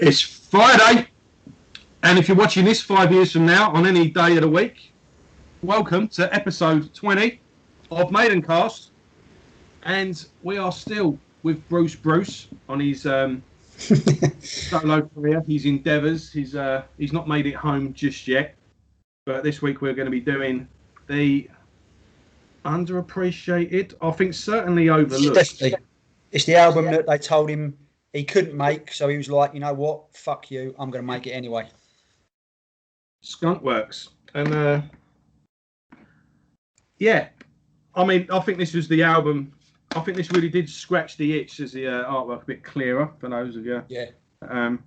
It's Friday, and if you're watching this 5 years from now on any day of the week, welcome to episode 20 of Maidencast. And we are still with Bruce on his solo career, his endeavours. He's not made it home just yet, but this week we're going to be doing the underappreciated, I think certainly overlooked. It's the album that they told him he couldn't make, so he was like, you know what, fuck you, I'm going to make it anyway. Skunkworks. And yeah, I mean, I think this was the album. I think this really did scratch the itch as the artwork a bit clearer for those of you. Yeah. I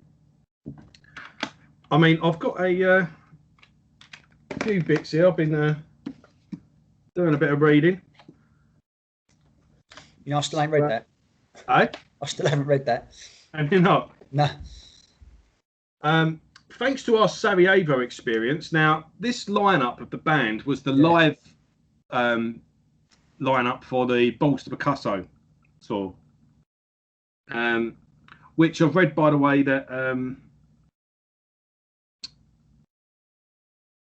mean, I've got a few bits here. I've been doing a bit of reading. You know, I still ain't read that. Eh? I still haven't read that. Have you not? No. Thanks to our Sarajevo experience, now this lineup of the band was the live lineup for the Balls to Picasso tour, which I've read, by the way, that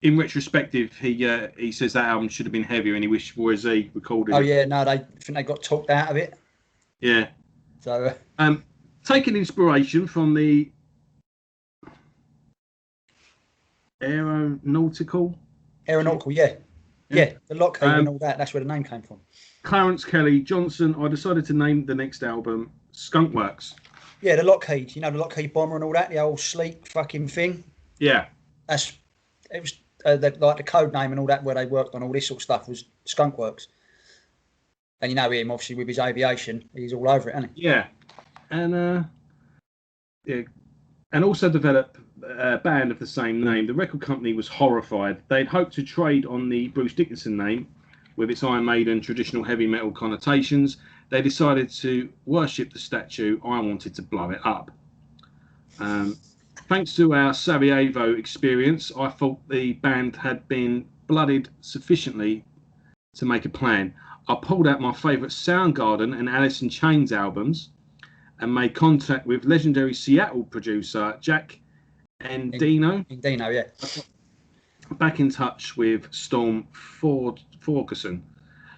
in retrospective he says that album should have been heavier and he wished he recorded it. Oh yeah, no, I think they got talked out of it. Yeah. So taking inspiration from the aeronautical, yeah, the Lockheed and all that. That's where the name came from. Clarence Kelly Johnson. I decided to name the next album Skunkworks. Yeah, the Lockheed. You know, the Lockheed bomber and all that. The old sleek fucking thing. Yeah. It was like the code name and all that, where they worked on all this sort of stuff, was Skunkworks. And you know him, obviously, with his aviation, he's all over it, isn't he? Yeah, and and also developed a band of the same name. The record company was horrified. They'd hoped to trade on the Bruce Dickinson name, with its Iron Maiden traditional heavy metal connotations. They decided to worship the statue. I wanted to blow it up. Thanks to our Sarajevo experience, I thought the band had been blooded sufficiently to make a plan. I pulled out my favourite Soundgarden and Alice in Chains albums and made contact with legendary Seattle producer Jack Endino. Endino, yeah. Back in touch with Storm Forgerson.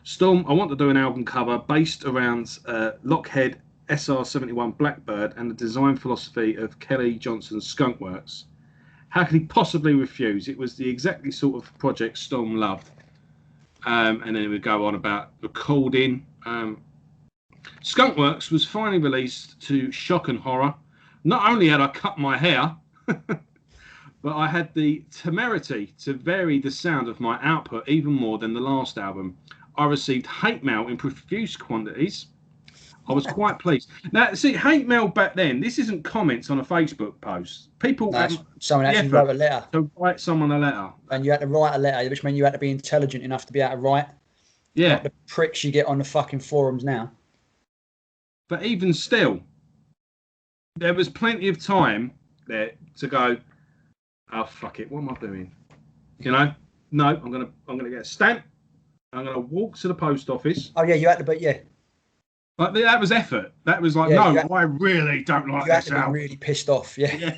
Storm, I want to do an album cover based around Lockheed SR-71 Blackbird and the design philosophy of Kelly Johnson's Skunkworks. How could he possibly refuse? It was the exactly sort of project Storm loved. And then we go on about recording. Skunkworks was finally released to shock and horror. Not only had I cut my hair, but I had the temerity to vary the sound of my output even more than the last album. I received hate mail in profuse quantities. I was quite pleased. Now, see, hate mail back then, this isn't comments on a Facebook post. People... No, someone actually wrote a letter. To write someone a letter. And you had to write a letter, which meant you had to be intelligent enough to be able to write. Yeah. Like the pricks you get on the fucking forums now. But even still, there was plenty of time there to go, oh, fuck it, what am I doing? You know? No, I'm gonna get a stamp. I'm going to walk to the post office. Oh, yeah, you had to, but yeah. But that was effort. That was like, I really don't like this album. You had to be really pissed off, yeah.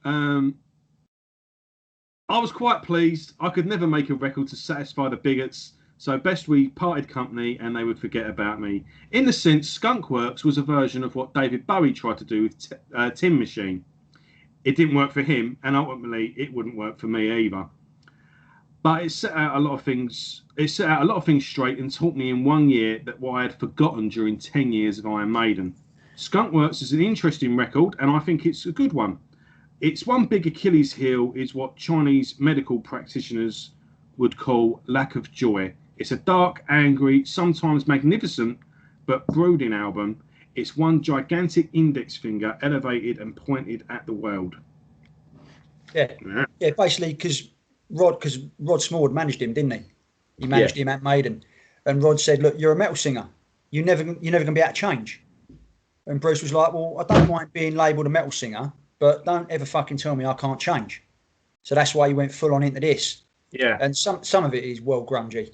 I was quite pleased. I could never make a record to satisfy the bigots, so best we parted company and they would forget about me. In the sense, Skunkworks was a version of what David Bowie tried to do with Tin Machine. It didn't work for him, and ultimately it wouldn't work for me either. But it set out a lot of things. It set out a lot of things straight and taught me in 1 year that what I had forgotten during 10 years of Iron Maiden. Skunkworks is an interesting record, and I think it's a good one. Its one big Achilles heel is what Chinese medical practitioners would call lack of joy. It's a dark, angry, sometimes magnificent, but brooding album. It's one gigantic index finger elevated and pointed at the world. Yeah, basically because Rod Small managed him, didn't he? He managed him at Maiden. And Rod said, look, you're a metal singer. You're never going to be able to change. And Bruce was like, well, I don't mind being labelled a metal singer, but don't ever fucking tell me I can't change. So that's why he went full on into this. Yeah. And some of it is well grungy.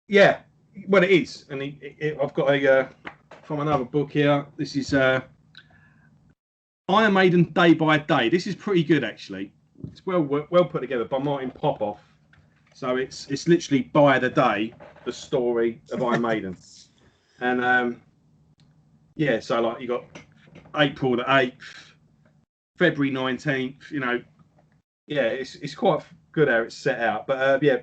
Yeah, well, it is. And I've got a from another book here. This is Iron Maiden Day by Day. This is pretty good, actually. It's well put together by Martin Popoff. So it's literally by the day, the story of Iron Maiden. And yeah, so like you got April the 8th, February 19th, you know. Yeah, it's quite good how it's set out. But yeah,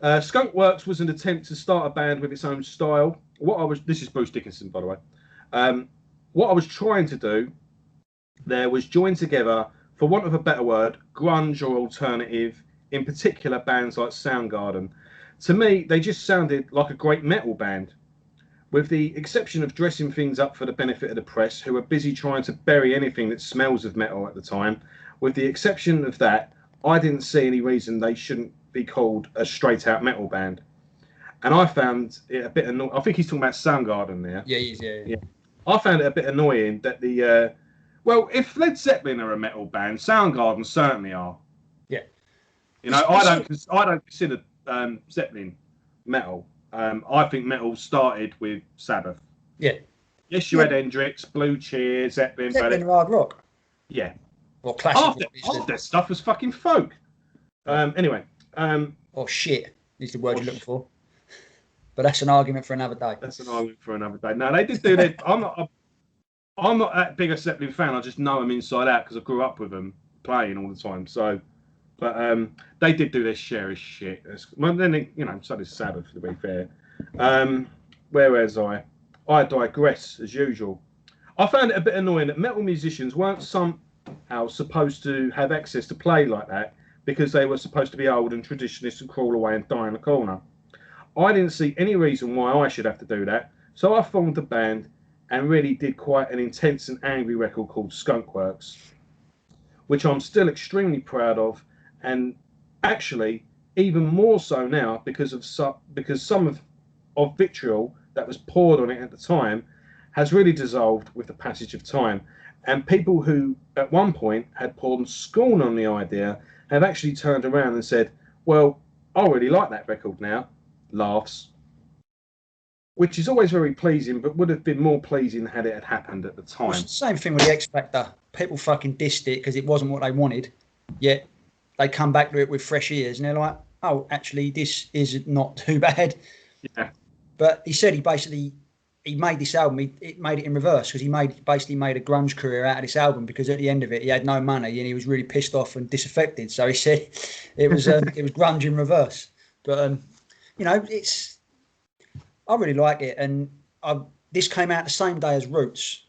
Skunkworks was an attempt to start a band with its own style. This is Bruce Dickinson, by the way. What I was trying to do there was join together, for want of a better word, grunge or alternative, in particular bands like Soundgarden. To me, they just sounded like a great metal band. With the exception of dressing things up for the benefit of the press, who were busy trying to bury anything that smells of metal at the time, with the exception of that, I didn't see any reason they shouldn't be called a straight-out metal band. And I found it a bit annoying. I think he's talking about Soundgarden there. Yeah, he is, yeah. I found it a bit annoying that well, if Led Zeppelin are a metal band, Soundgarden certainly are. Yeah. You know, I don't consider Zeppelin metal. I think metal started with Sabbath. Yeah. Yes, you had Hendrix, Blue Cheer, Zeppelin. Zeppelin hard rock. Yeah. Or classic. Half that stuff was fucking folk. Anyway. Or shit is the word you're looking for. But that's an argument for another day. No, they did do that. I'm not that big a Zeppelin fan. I just know them inside out because I grew up with them playing all the time. So, but they did do their share of shit. Well, then you know, so did Sabbath, to be fair. Where was I? I digress as usual. I found it a bit annoying that metal musicians weren't somehow supposed to have access to play like that because they were supposed to be old and traditionalists and crawl away and die in a corner. I didn't see any reason why I should have to do that, so I formed a band and really did quite an intense and angry record called Skunkworks, which I'm still extremely proud of, and actually even more so now because some of vitriol that was poured on it at the time has really dissolved with the passage of time, and people who at one point had poured scorn on the idea have actually turned around and said, well, I really like that record now. Laughs. Which is always very pleasing, but would have been more pleasing had it had happened at the time. Well, same thing with the X Factor. People fucking dissed it because it wasn't what they wanted, yet they come back to it with fresh ears and they're like, oh, actually, this is not too bad. Yeah. But he said he made this album, he made it in reverse because he basically made a grunge career out of this album because at the end of it, he had no money and he was really pissed off and disaffected. So he said it was grunge in reverse. But, you know, I really like it, and this came out the same day as Roots,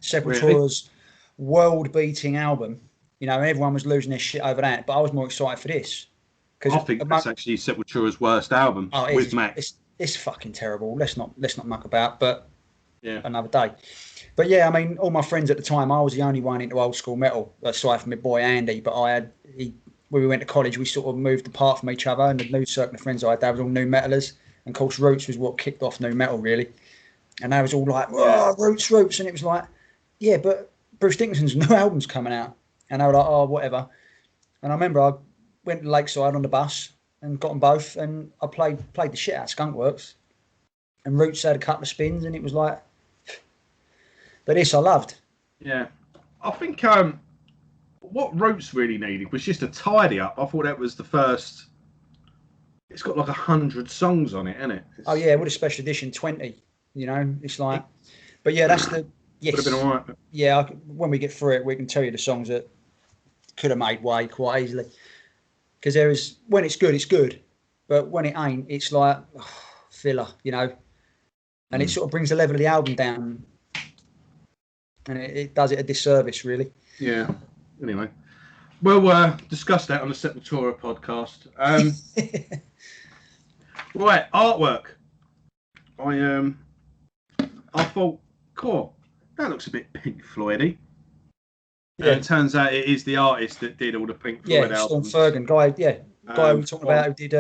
Sepultura's world-beating album. You know, everyone was losing their shit over that, but I was more excited for this. I think that's actually Sepultura's worst album with Max. It's fucking terrible. Let's not muck about, but yeah, another day. But yeah, I mean, all my friends at the time, I was the only one into old school metal, aside from my boy Andy. But when we went to college, we sort of moved apart from each other, and the new circle of friends I had, they was all new metalers. And of course, Roots was what kicked off new metal, really. And they was all like, oh, Roots. And it was like, yeah, but Bruce Dickinson's new album's coming out. And they were like, oh, whatever. And I remember I went to Lakeside on the bus and got them both. And I played the shit out of Skunkworks. And Roots had a couple of spins. And it was like, but this I loved. Yeah. I think what Roots really needed was just a tidy up. I thought that was the first... It's got like 100 songs on it, isn't it? Oh yeah, what a special edition 20. You know, it's like, but yeah, that's the yes. Would have been all right. Yeah, when we get through it, we can tell you the songs that could have made way quite easily. Because there is when it's good, but when it ain't, it's like filler, you know. And it sort of brings the level of the album down, and it does it a disservice, really. Yeah. Anyway, we'll discuss that on the Sepultura podcast. Right, artwork. I thought, cool, that looks a bit Pink Floydy. Yeah. And it turns out it is the artist that did all the Pink Floyd albums. Storm Fergan, guy we were talking about who did.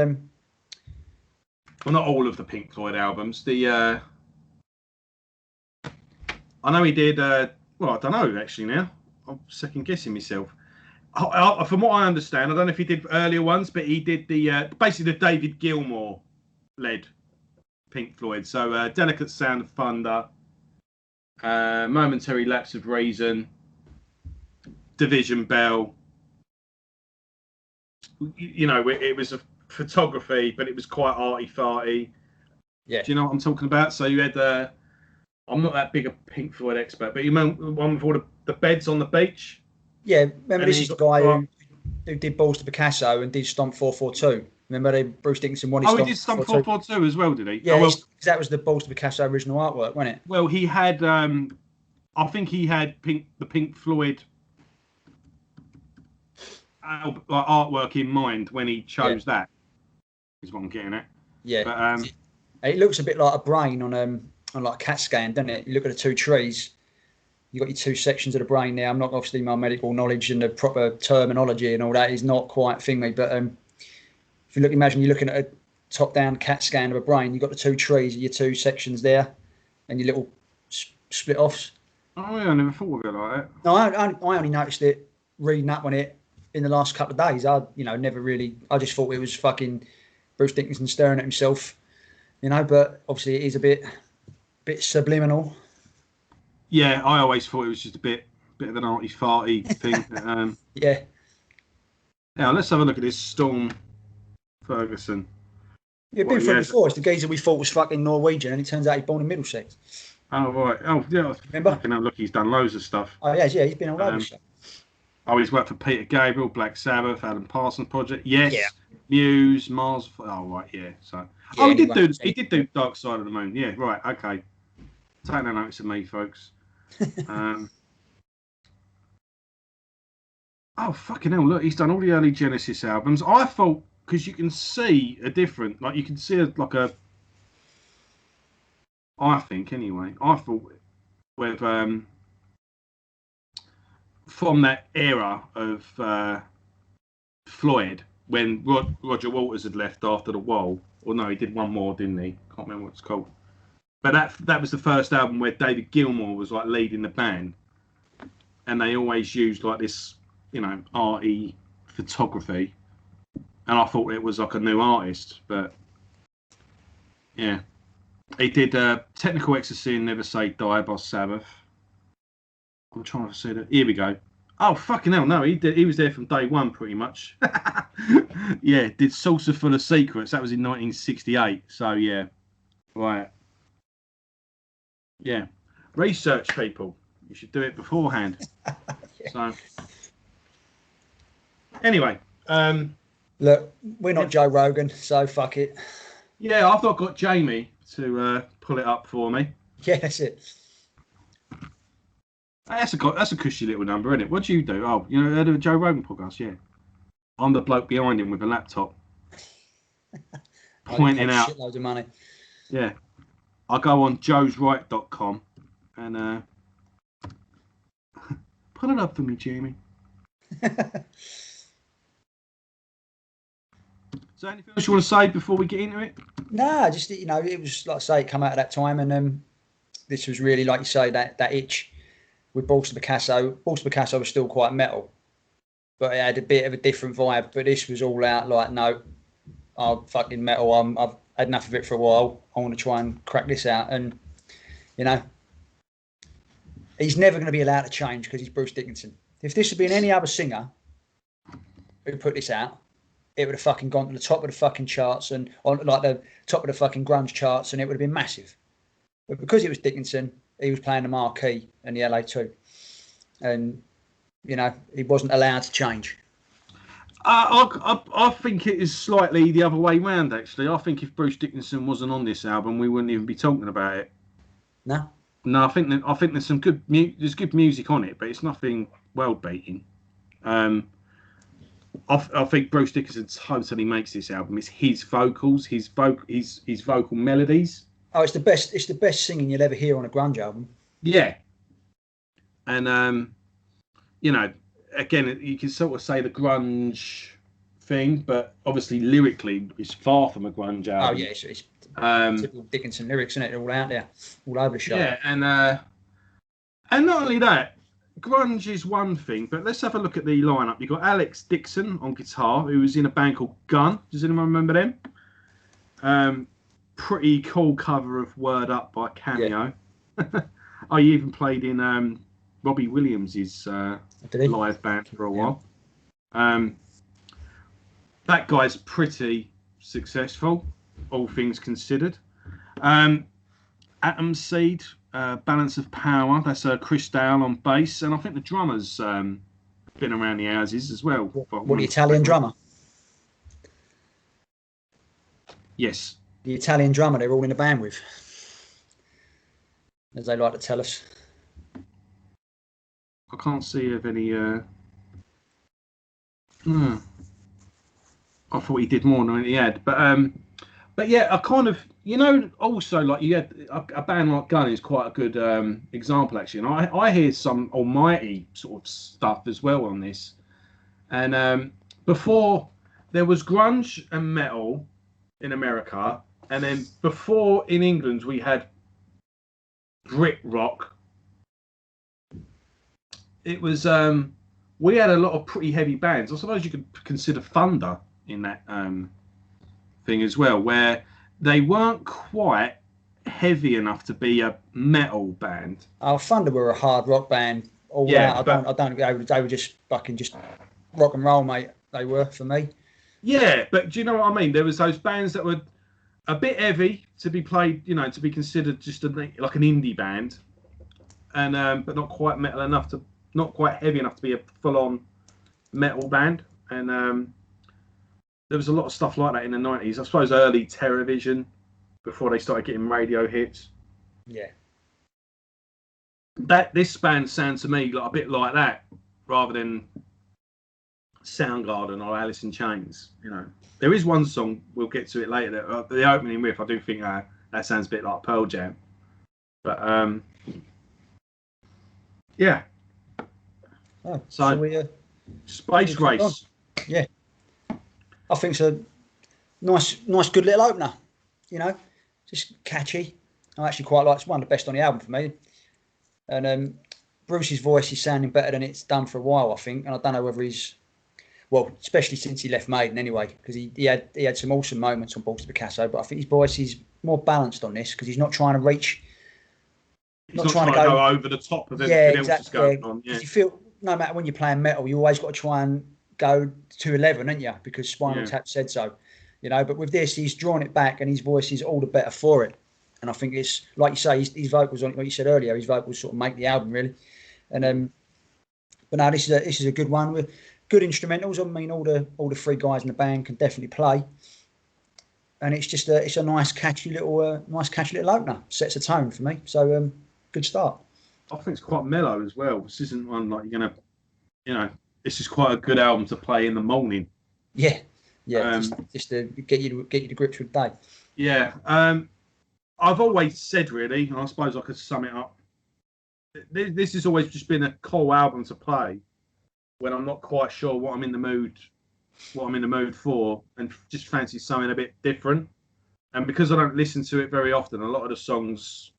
Well, not all of the Pink Floyd albums. I know he did. Well, I don't know actually. Now I'm second guessing myself. From what I understand, I don't know if he did earlier ones, but he did basically the David Gilmour led Pink Floyd. So Delicate Sound of Thunder, Momentary Lapse of Reason, Division Bell. You know, it was a photography, but it was quite arty-farty. Yeah. Do you know what I'm talking about? So you had I'm not that big a Pink Floyd expert, but you remember the one with all the beds on the beach? Yeah, remember And this is the guy who did Balls to Picasso and did Stomp 442. Remember Bruce Dickinson wanted Stomp 442? Oh, he did Stomp 442 as well, did he? Yeah, oh, well, that was the Balls to Picasso original artwork, wasn't it? Well, he had, I think he had the Pink Floyd artwork in mind when he chose that. Is what I'm getting at. Yeah. But, it looks a bit like a brain on like a CAT scan, doesn't it? You look at the two trees. You've got your two sections of the brain there. I'm not obviously my medical knowledge and the proper terminology and all that is not quite thingy, but if you imagine you're looking at a top-down CAT scan of a brain, you've got the two trees, your two sections there, and your little split-offs. Oh, yeah, I never thought of it like that. No, I only noticed it reading up on it in the last couple of days. I just thought it was fucking Bruce Dickinson staring at himself, but obviously it is a bit subliminal. Yeah, I always thought it was just a bit of an arty-farty thing. Yeah. Now, let's have a look at this Storm Ferguson. Yeah, been through before. It's the geezer we thought was fucking Norwegian, and it turns out he's born in Middlesex. Oh, right. Oh, yeah. Remember? Look, he's done loads of stuff. Oh, yeah, he's been all over stuff. Oh, he's worked for Peter Gabriel, Black Sabbath, Alan Parsons Project. Yes. Yeah. Muse, Mars. Oh, right, yeah. So, yeah, he did do Dark Side of the Moon. Yeah, right, okay. Take no notice of me, folks. Oh, fucking hell, look, he's done all the early Genesis albums. I thought, because you can see a different, like, you can see I think, anyway, I thought with, from that era of Floyd, when Roger Waters had left after The Wall, or no, he did one more, didn't he? Can't remember what it's called. But that was the first album where David Gilmour was like leading the band, and they always used like this, arty photography, and I thought it was like a new artist, but yeah, he did Technical Ecstasy and Never Say Die by Sabbath. I'm trying to see that. Here we go. Oh fucking hell! No, he was there from day one, pretty much. Yeah, did Saucer Full of Secrets. That was in 1968. So yeah, right. Yeah, research, people. You should do it beforehand. So, anyway, look, we're not Joe Rogan, so fuck it. Yeah, I've not got Jamie to pull it up for me. Yeah, that's it. That's a cushy little number, isn't it? What do you do? Oh, heard of a Joe Rogan podcast? Yeah, I'm the bloke behind him with a laptop, pointing out shitloads of money. Yeah. I go on joesright.com and put it up for me, Jamie. So anything else you want to say before we get into it? Nah, just it was like I say, it come out at that time, and this was really, like you say, that itch with Balls to Picasso. Balls to Picasso was still quite metal, but it had a bit of a different vibe. But this was all out like, no, I'm fucking metal. I've had enough of it for a while. I want to try and crack this out. And, he's never going to be allowed to change because he's Bruce Dickinson. If this had been any other singer who put this out, it would have fucking gone to the top of the fucking charts and on like the top of the fucking grunge charts, and it would have been massive. But because it was Dickinson, he was playing the marquee in the LA2. And, he wasn't allowed to change. I think it is slightly the other way round, actually. I think if Bruce Dickinson wasn't on this album, we wouldn't even be talking about it. No? No, I think there's some good music on it, but it's nothing world beating. I think Bruce Dickinson totally makes this album. It's his vocals, his vocal melodies. Oh, it's the best singing you'll ever hear on a grunge album. Yeah. And again, you can sort of say the grunge thing, but obviously lyrically, it's far from a grunge album. Oh yeah, it's typical Dickinson lyrics, isn't it? They're all out there, all over the show. Yeah, and not only that, grunge is one thing, but let's have a look at the lineup. You've got Alex Dixon on guitar, who was in a band called Gun. Does anyone remember them? Pretty cool cover of Word Up by Cameo. Yeah. Oh, you even played in Robbie Williams' live band for a while. That guy's pretty successful, all things considered. Atom Seed, Balance of Power, that's Chris Dale on bass, and I think the drummer's been around the houses as well. What, the Italian drummer? Yes. The Italian drummer they're all in a band with, as they like to tell us. I can't see of any... I thought he did more than he had. But yeah, I kind of... also, like, you had a band like Gun is quite a good example, actually. And I hear some almighty sort of stuff as well on this. And before, there was grunge and metal in America. And then before, in England, we had Brit rock. It was... we had a lot of pretty heavy bands. I suppose you could consider Thunder in that thing as well, where they weren't quite heavy enough to be a metal band. Oh, Thunder were a hard rock band. All yeah, that. I don't. They were just fucking just rock and roll, mate. They were for me. Yeah, but do you know what I mean? There was those bands that were a bit heavy to be played, to be considered just like an indie band, and but not quite metal enough to, not quite heavy enough to be a full-on metal band. And there was a lot of stuff like that in the 90s. I suppose early Terrorvision, before they started getting radio hits. Yeah. This band sounds to me like a bit like that, rather than Soundgarden or Alice in Chains. There is one song, we'll get to it later, the opening riff, I do think that sounds a bit like Pearl Jam. But yeah. Oh, so we, Space Race. Yeah. I think it's a nice, good little opener. Just catchy. I actually quite like it. It's one of the best on the album for me. And Bruce's voice is sounding better than it's done for a while, I think. And I don't know whether he's, well, especially since he left Maiden anyway, because he had some awesome moments on Balls to Picasso, but I think his voice is more balanced on this because he's not trying to reach. He's not trying to go over the top of everything else that's going on. Yeah. You feel, no matter when you're playing metal, you always got to try and go to 11, ain't you? Because Spinal Tap said so. But with this, he's drawn it back and his voice is all the better for it. And I think it's, like you say, his vocals, on what you said earlier, his vocals sort of make the album, really. And but no, this is a good one with good instrumentals. I mean, all the three guys in the band can definitely play. And it's just it's a nice catchy little opener. Sets a tone for me. So good start. I think it's quite mellow as well. This isn't one like you're gonna, this is quite a good album to play in the morning. Yeah. Just to get you to grips with the day. Yeah. I've always said, really, and I suppose I could sum it up. This has always just been a cool album to play when I'm not quite sure what I'm in the mood for, and just fancy something a bit different. And because I don't listen to it very often, a lot of the songs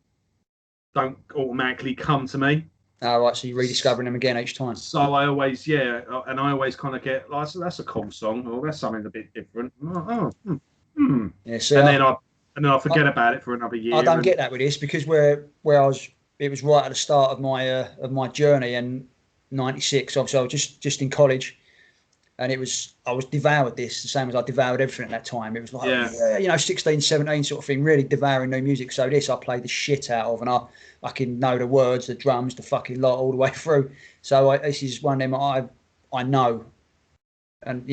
don't automatically come to me. Oh, right, so you're rediscovering them again each time. So I always, kind of get, like, so that's a cool song, or that's something a bit different. Yeah, so and then I forget about it for another year. I don't get that with this because where I was, it was right at the start of my journey in '96. Obviously, I was just in college, and I was devoured this the same as I devoured everything at that time. It was like 16, 17 sort of thing, really devouring new music. So this I played the shit out of, and I can know the words, the drums, the fucking lot all the way through. So this is one of them I know, and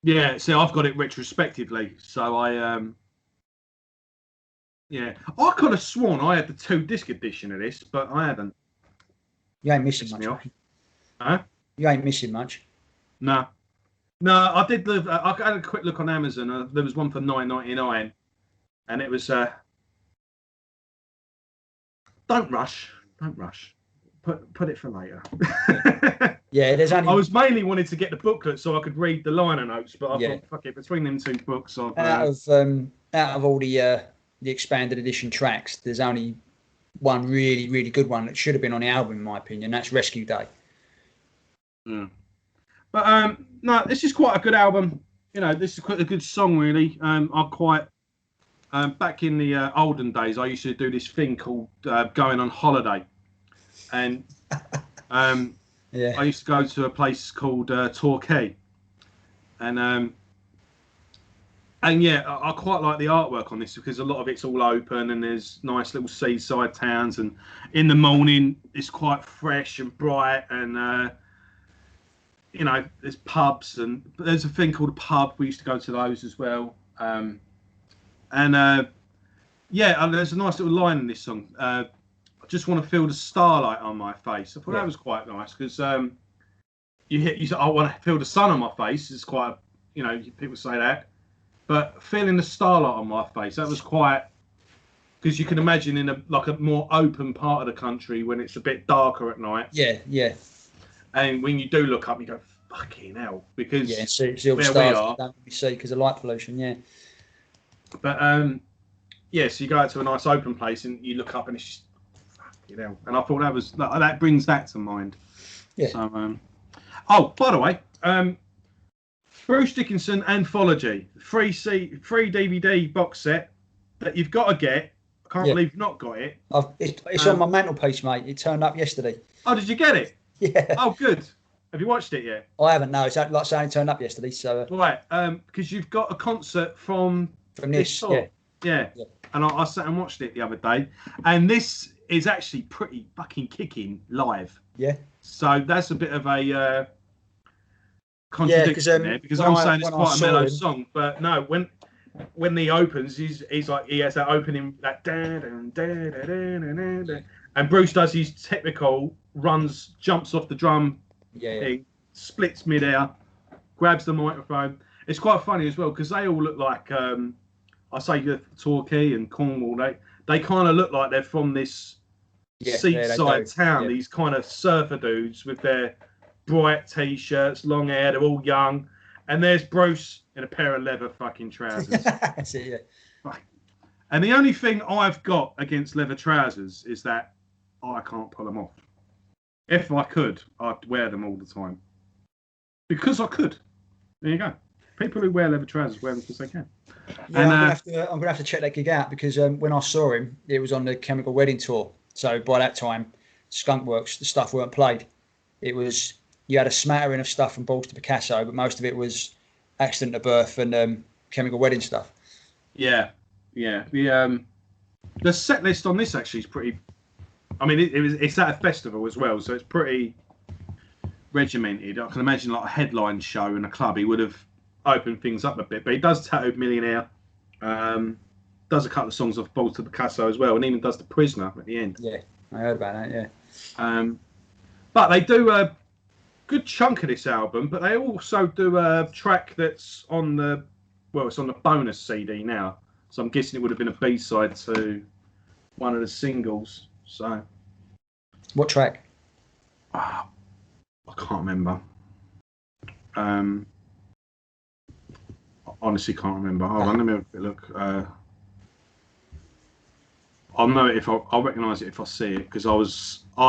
Yeah, so I've got it retrospectively. So I could have sworn I had the 2-disc edition of this, but I haven't. You ain't missing much. Huh? You ain't missing much. No, I did live. I had a quick look on Amazon. There was one for $9.99, and it was. Don't rush. Put it for later. Yeah, there's only. I was mainly wanted to get the booklet so I could read the liner notes, but I thought, fuck it, between them two books, out of all the expanded edition tracks, there's only one really, really good one that should have been on the album, in my opinion. That's Rescue Day. Yeah. But no, this is quite a good album. This is quite a good song, really. I quite back in the olden days, I used to do this thing called going on holiday, and I used to go to a place called Torquay, and yeah, I quite like the artwork on this because a lot of it's all open and there's nice little seaside towns, and in the morning it's quite fresh and bright, and you know, there's pubs, and there's a thing called a pub. We used to go to those as well. Yeah, there's a nice little line in this song. I just want to feel the starlight on my face. I thought that was quite nice because you say, I want to feel the sun on my face. It's quite, you know, people say that, but feeling the starlight on my face, that was quite, because you can imagine in a more open part of the country when it's a bit darker at night. Yeah. And when you do look up, you go, fucking hell, because see all the stars that we see because of light pollution. Yeah. But yeah, so you go out to a nice open place and you look up and it's just, you know. And I thought that brings that to mind. Yeah. So, oh, by the way, Bruce Dickinson Anthology, free DVD box set that you've got to get. I can't believe you've not got it. It's on my mantelpiece, mate. It turned up yesterday. Oh, did you get it? Yeah. Oh, good. Have you watched it yet? I haven't. No, it's like saying it turned up yesterday. So. Right, because you've got a concert from this. Yeah. And I sat and watched it the other day, and this is actually pretty fucking kicking live. Yeah. So that's a bit of a contradiction there, because I'm saying it's quite a mellow song, but no, when he opens, he's like, he has that opening, that and Bruce does his typical jumps off the drum thing, splits midair, grabs the microphone. It's quite funny as well because they all look like I say Torquay and Cornwall. They kind of look like they're from this seaside town. These kind of surfer dudes with their bright t-shirts, long hair. They're all young, and there's Bruce in a pair of leather fucking trousers. That's it, yeah. And the only thing I've got against leather trousers is that I can't pull them off. If I could, I'd wear them all the time. Because I could. There you go. People who wear leather trousers wear them because they can. Yeah, and, I'm gonna have to check that gig out because when I saw him, it was on the Chemical Wedding tour. So by that time, Skunkworks, the stuff weren't played. It was, you had a smattering of stuff from Balls to Picasso, but most of it was Accident to Birth and Chemical Wedding stuff. Yeah. The set list on this actually is pretty. I mean, it's at a festival as well, so it's pretty regimented. I can imagine like a headline show in a club, he would have opened things up a bit, but he does Tattooed Millionaire, does a couple of songs off Balls to Picasso as well, and even does The Prisoner at the end. Yeah, I heard about that. Yeah. But they do a good chunk of this album, but they also do a track that's on the bonus CD now. So I'm guessing it would have been a B-side to one of the singles. So, what track? I can't remember. I honestly can't remember. Hold on, let me have a look. I'll know it I'll recognise it if I see it, because I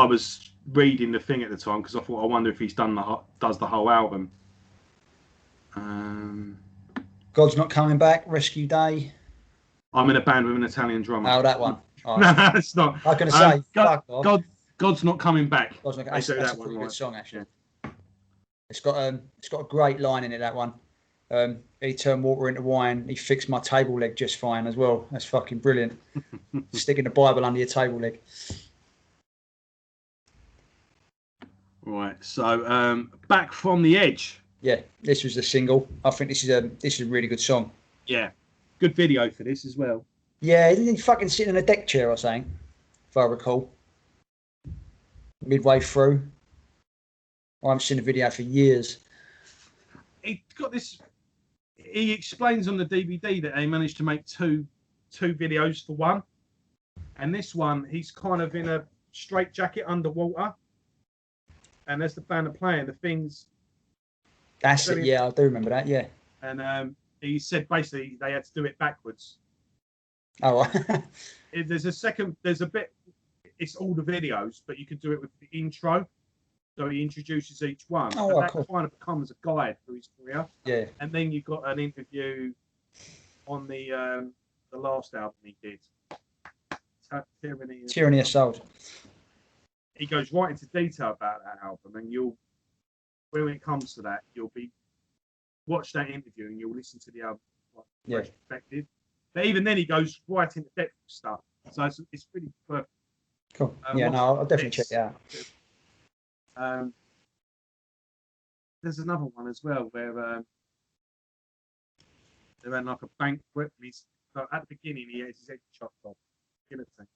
was reading the thing at the time because I thought, I wonder if he's does the whole album. God's Not Coming Back, Rescue Day. I'm in a band with an Italian drummer. Oh, that one. Oh, no, it's not. I was going to say, God's Not Coming Back. That's a pretty good song, actually. Yeah. It's got a great line in it, that one. He turned water into wine. He fixed my table leg just fine as well. That's fucking brilliant. Sticking the Bible under your table leg. Right. So, Back from the Edge. Yeah, this was the single. I think this is a really good song. Yeah. Good video for this as well. Yeah, he didn't fucking sit in a deck chair or something, if I recall. Midway through. I haven't seen the video for years. He got this. He explains on the DVD that they managed to make two videos for one, and this one he's kind of in a straight jacket underwater, and as the band are playing, the things. That's it. Yeah, I do remember that. Yeah. And he said basically they had to do it backwards. Oh. There's a bit. It's all the videos, but you could do it with the intro. So he introduces each one. Oh, that cool. kind of becomes a guide for his career. Yeah. And then you've got an interview on the the last album he did. Tyranny of Souls. He goes right into detail about that album, and when it comes to that, you'll watch that interview and you'll listen to the album like perspective. But even then, he goes right into depth of stuff, so it's really perfect. Cool. I'll definitely check it out. There's another one as well where they're in like a banquet. At the beginning, he has his head chopped off, guillotine,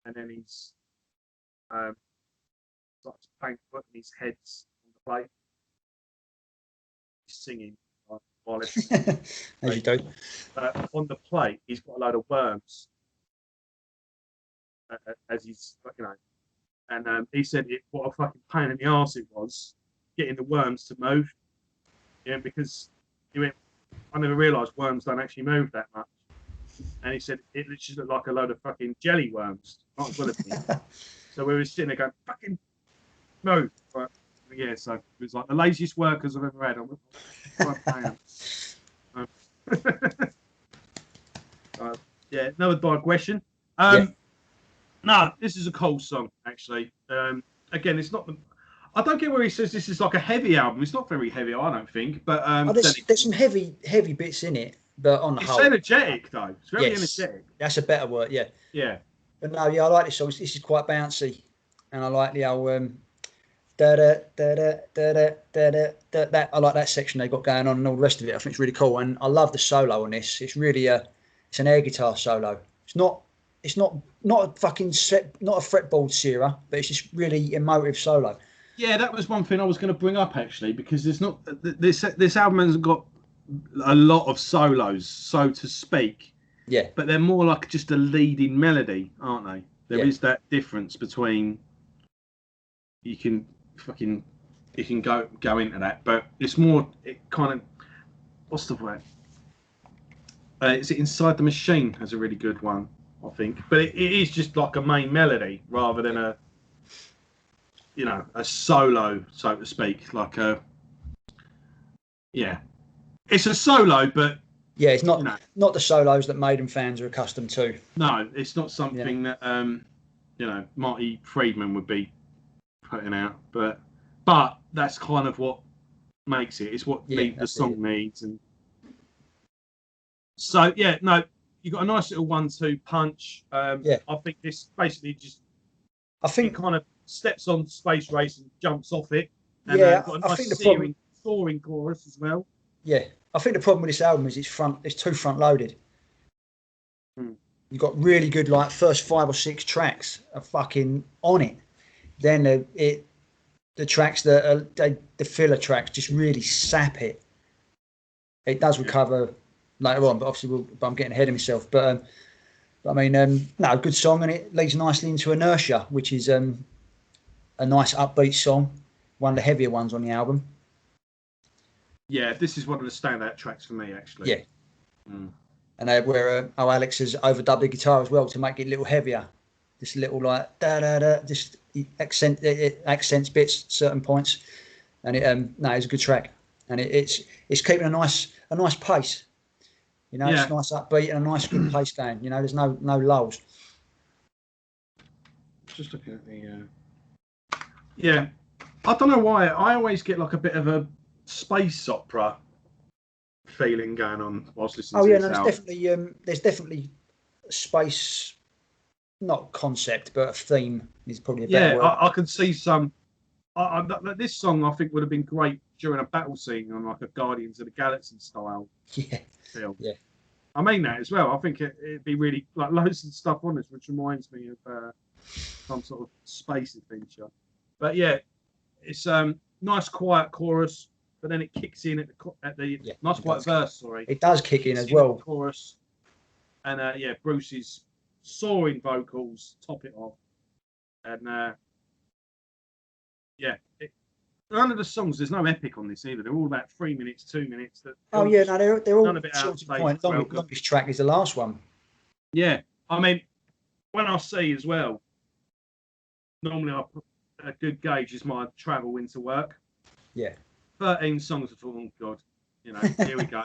and then he's like a banquet, and his head's on the plate. He's singing while it's as you do. On the plate, he's got a load of worms. As he's, and he said what a fucking pain in the arse it was getting the worms to move. Yeah, because he went, I never realised worms don't actually move that much. And he said it literally looked like a load of fucking jelly worms. Not as well as me. So we were sitting there going, fucking move. But yeah, so it was like the laziest workers I've ever had. Yeah, another digression. No, this is a cold song, actually. Again, it's not. I don't get where he says this is like a heavy album. It's not very heavy, I don't think. But there's some heavy bits in it, but on the whole, it's energetic though. It's very energetic. That's a better word. Yeah. Yeah. But no, I like this song. This is quite bouncy, and I like the old da da da da da da da. That I like that section they got going on, and all the rest of it. I think it's really cool, and I love the solo on this. It's really it's an air guitar solo. It's not a fucking not a fretboard searer, but it's just really emotive solo. Yeah, that was one thing I was going to bring up actually, because there's not this album hasn't got a lot of solos, so to speak. Yeah. But they're more like just a leading melody, aren't they? There is that difference between you can go into that, but it's more what's the word? Is it Inside the Machine has a really good one, I think, but it is just like a main melody rather than a solo, so to speak. Like it's a solo, but it's not not the solos that Maiden fans are accustomed to. No, it's not something that Marty Friedman would be putting out, but that's kind of what makes it. It's what the song needs, and so you got a nice little 1-2 punch. I think this basically it kind of steps on Space Race and jumps off it. And, got a nice soaring chorus as well. Yeah, I think the problem with this album is it's too front loaded. You've got really good first 5 or 6 tracks are fucking on it. Then the tracks that are the filler tracks just really sap it. It does recover later on, but obviously I'm getting ahead of myself. But I mean, no, good song, and it leads nicely into Inertia, which is a nice upbeat song, one of the heavier ones on the album. Yeah, this is one of the standout tracks for me, actually. Yeah. And where Alex has overdubbed the guitar as well to make it a little heavier. Just a little da da da, just accents bits at certain points, and it's a good track, and it's keeping a nice pace. It's nice upbeat and a nice good pace going. There's no lulls. Just looking at the I don't know why I always get like a bit of a space opera feeling going on whilst listening to this album. There's definitely space, not concept, but a theme is probably a better word. I can see some. This song I think would have been great during a battle scene on like a Guardians of the Galaxy style film. Yeah, I mean that as well. I think it'd be really like loads of stuff on this, which reminds me of some sort of space adventure. But it's nice quiet chorus, but then it kicks in at the nice quiet verse. Sorry, it does kick in as well. Chorus, and Bruce's soaring vocals top it off, and none of the songs. There's no epic on this either. They're all about 3 minutes, 2 minutes. They're all short to point. Longest track is the last one. Yeah, I mean, when I see as well, normally I put a good gauge is my travel into work. Yeah. 13 songs. I thought, oh God, here we go.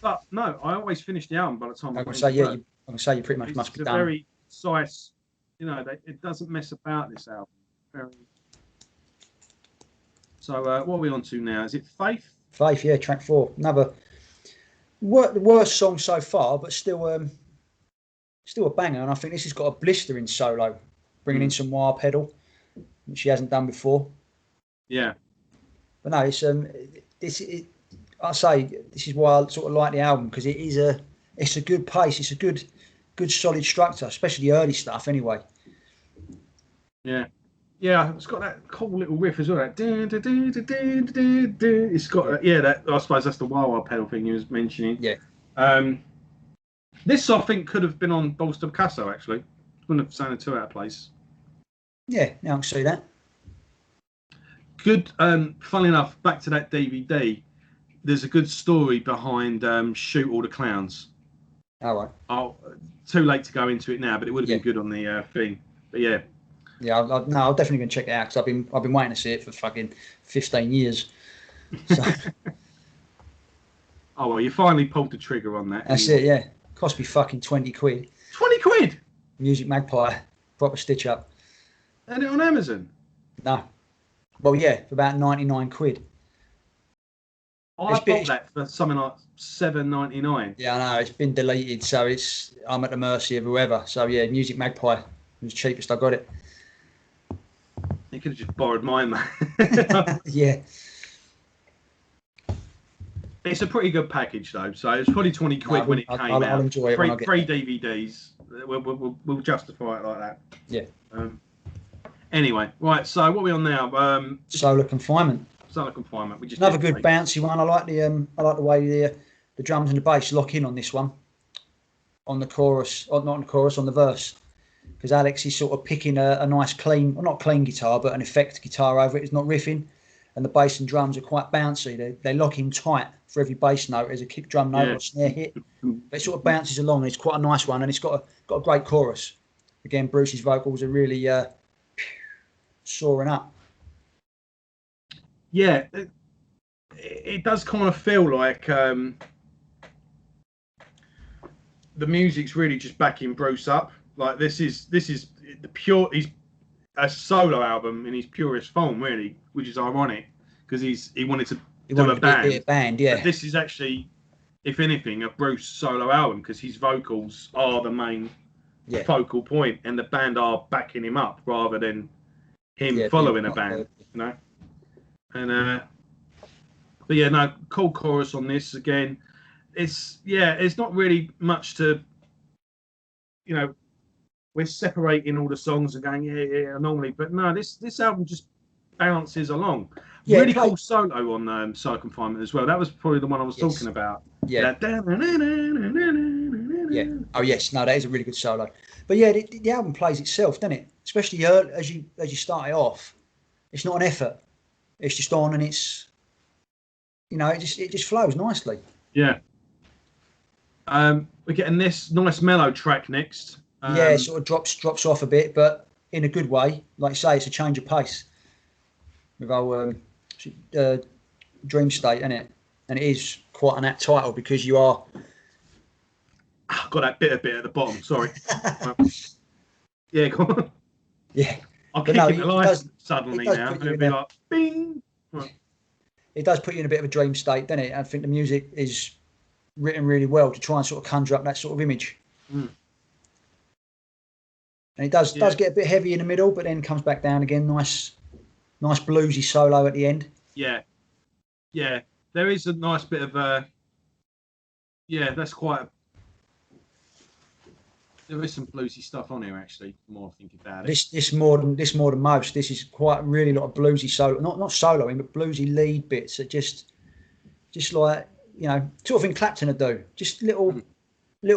But no, I always finish the album by the time I I'm got gonna say into work. I'm gonna say you pretty much must be It's a done. very concise, it doesn't mess about this album. So what are we on to now? Is it Faith? Faith, yeah, track 4. Another worst song so far, but still a banger. And I think this has got a blistering solo, bringing in some wah pedal, which she hasn't done before. Yeah. But no, it's I say this is why I sort of like the album, because it's a good pace, it's a good solid structure, especially the early stuff anyway. Yeah. Yeah, it's got that cool little riff as well. That it's got that. I suppose that's the wah pedal thing you was mentioning. Yeah. This I think could have been on Balls to Picasso actually. Wouldn't have sounded too out of place. Yeah, I can see that. Good. Funnily enough, back to that DVD. There's a good story behind Shoot All the Clowns. All right. Too late to go into it now, but it would have been good on the thing. But yeah. Yeah, I'll definitely go and check it out, because I've been waiting to see it for fucking 15 years. So. Oh well, you finally pulled the trigger on that. That's it. Yeah, cost me fucking 20 quid. 20 quid. Music Magpie, proper stitch up. And it on Amazon? No. Well, yeah, for about 99 quid. I bought that for something like $7.99. Yeah, I know, it's been deleted, so I'm at the mercy of whoever. So yeah, Music Magpie was the cheapest I got it. You could have just borrowed mine, man. Yeah. It's a pretty good package, though. So it's probably 20 quid when it came out. I'll enjoy it when I get Free DVDs. We'll justify it like that. Yeah. Anyway, right. So what are we on now? Solar Confinement. Solar Confinement. We just another good bouncy one. I like the way the drums and the bass lock in on this one. On the chorus, or not on the chorus, on the verse. Because Alex is sort of picking a nice clean, well, not clean guitar, but an effect guitar over it. It's not riffing, and the bass and drums are quite bouncy. They lock in tight for every bass note as a kick drum note or a snare hit. But it sort of bounces along. It's quite a nice one, and it's got a great chorus. Again, Bruce's vocals are really soaring up. Yeah, it does kind of feel like the music's really just backing Bruce up. Like this is the pure. He's a solo album in his purest form, really, which is ironic because he wanted to do a band. Yeah. But this is actually, if anything, a Bruce solo album because his vocals are the main focal point, and the band are backing him up rather than him following a band. You know, and but yeah, no, cool chorus on this again. It's not really much to, we're separating all the songs and going normally, but no, this album just bounces along. Yeah, really cool solo on Solar Confinement as well. That was probably the one I was talking about. Yeah. Yeah. Oh yes, no, that is a really good solo. But yeah, the album plays itself, doesn't it? Especially as you start it off, it's not an effort. It's just on, and it's it just flows nicely. Yeah. We're getting this nice mellow track next. It sort of drops off a bit, but in a good way. Like you say, it's a change of pace with our Dream State, isn't it? And it is quite an apt title because you are. I've got that bit at the bottom. Sorry. Yeah, go on. Yeah. I'll kick it alive suddenly now. And it'll be like, bing. Right. It does put you in a bit of a dream state, doesn't it? I think the music is written really well to try and sort of conjure up that sort of image. Mm. And it does get a bit heavy in the middle, but then comes back down again. Nice bluesy solo at the end. Yeah. Yeah. There is a nice bit of that's quite there is some bluesy stuff on here actually, the more I think about it. This more than most. This is quite really a lot of bluesy solo, not soloing, but bluesy lead bits that just like, sort of thing Clapton would do. Just little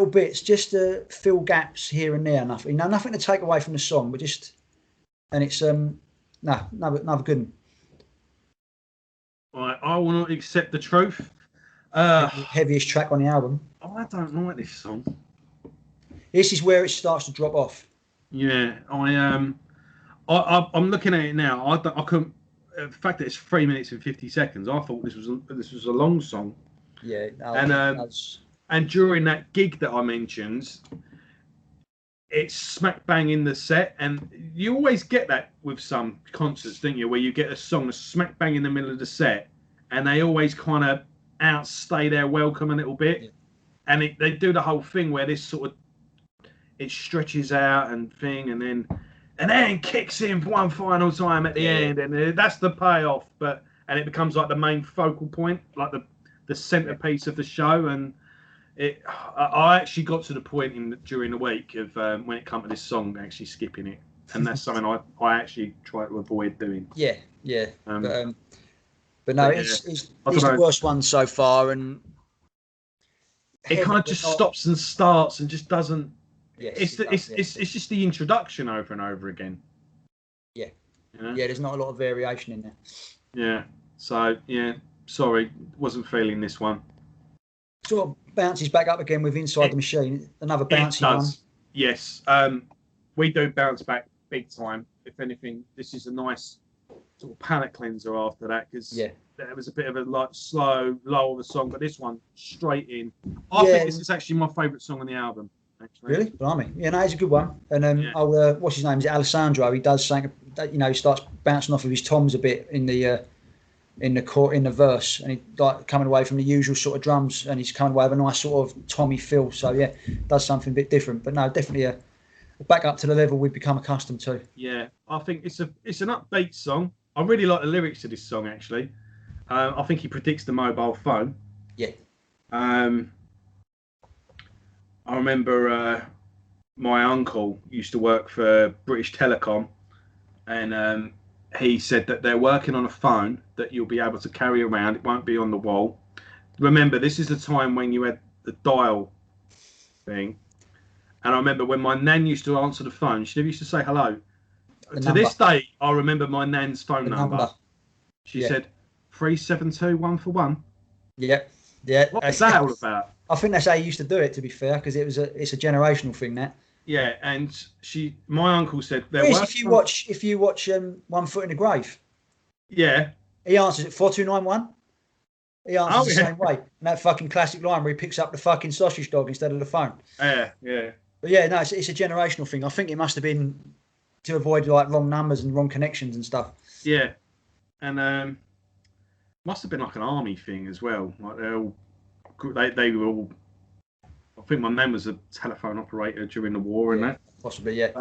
bits, just to fill gaps here and there. Nothing to take away from the song, but just, and it's another good one. Right, I will not accept the truth. Heaviest track on the album. Oh, I don't like this song. This is where it starts to drop off. Yeah, I'm looking at it now. I couldn't. The fact that it's 3 minutes and 50 seconds, I thought this was a long song. Yeah. And during that gig that I mentioned, it's smack bang in the set, and you always get that with some concerts, don't you, where you get a song that's smack bang in the middle of the set, and they always kind of outstay their welcome a little bit, and they do the whole thing where this sort of it stretches out and thing, and then kicks in one final time at the end, and that's the payoff. And it becomes like the main focal point, like the centerpiece of the show, and. I actually got to the point during the week of when it came to this song, actually skipping it, and that's something I actually try to avoid doing. Yeah. But no, it's the worst one so far, and it kind of just stops and starts and just doesn't. Yes, it's just the introduction over and over again. Yeah, there's not a lot of variation in there. Yeah, so sorry, wasn't feeling this one. Sort of bounces back up again with Inside the Machine. Another bouncy one. Yes. We do bounce back big time. If anything, this is a nice sort of palate cleanser after that, because there was a bit of a slow lull of the song, but this one straight in. I think this is actually my favourite song on the album. Actually. Really? Blimey. Yeah, no, it's a good one. And what's his name? Is it Alessandro? He does something. He starts bouncing off of his toms a bit in the verse, and he like coming away from the usual sort of drums, and he's coming away with a nice sort of Tommy feel. So does something a bit different. But no, definitely a back up to the level we've become accustomed to. Yeah, I think it's an upbeat song. I really like the lyrics to this song actually. I think he predicts the mobile phone. Yeah. I remember my uncle used to work for British Telecom, and he said that they're working on a phone that you'll be able to carry around. It won't be on the wall. Remember, this is the time when you had the dial thing. And I remember when my nan used to answer the phone, she never used to say hello. To this day, I remember my nan's phone number. She said 372 141. Yeah. What's that all about? I think that's how you used to do it, to be fair, because it's a generational thing, that. Yeah, and my uncle said if you watch One Foot in the Grave. Yeah. He answers it 4291. He answers the same way. And that fucking classic line where he picks up the fucking sausage dog instead of the phone. Yeah. But yeah, no, it's a generational thing. I think it must have been to avoid like wrong numbers and wrong connections and stuff. Yeah. And must have been like an army thing as well. Like they were all. I think my nan was a telephone operator during the war and that. Possibly, yeah.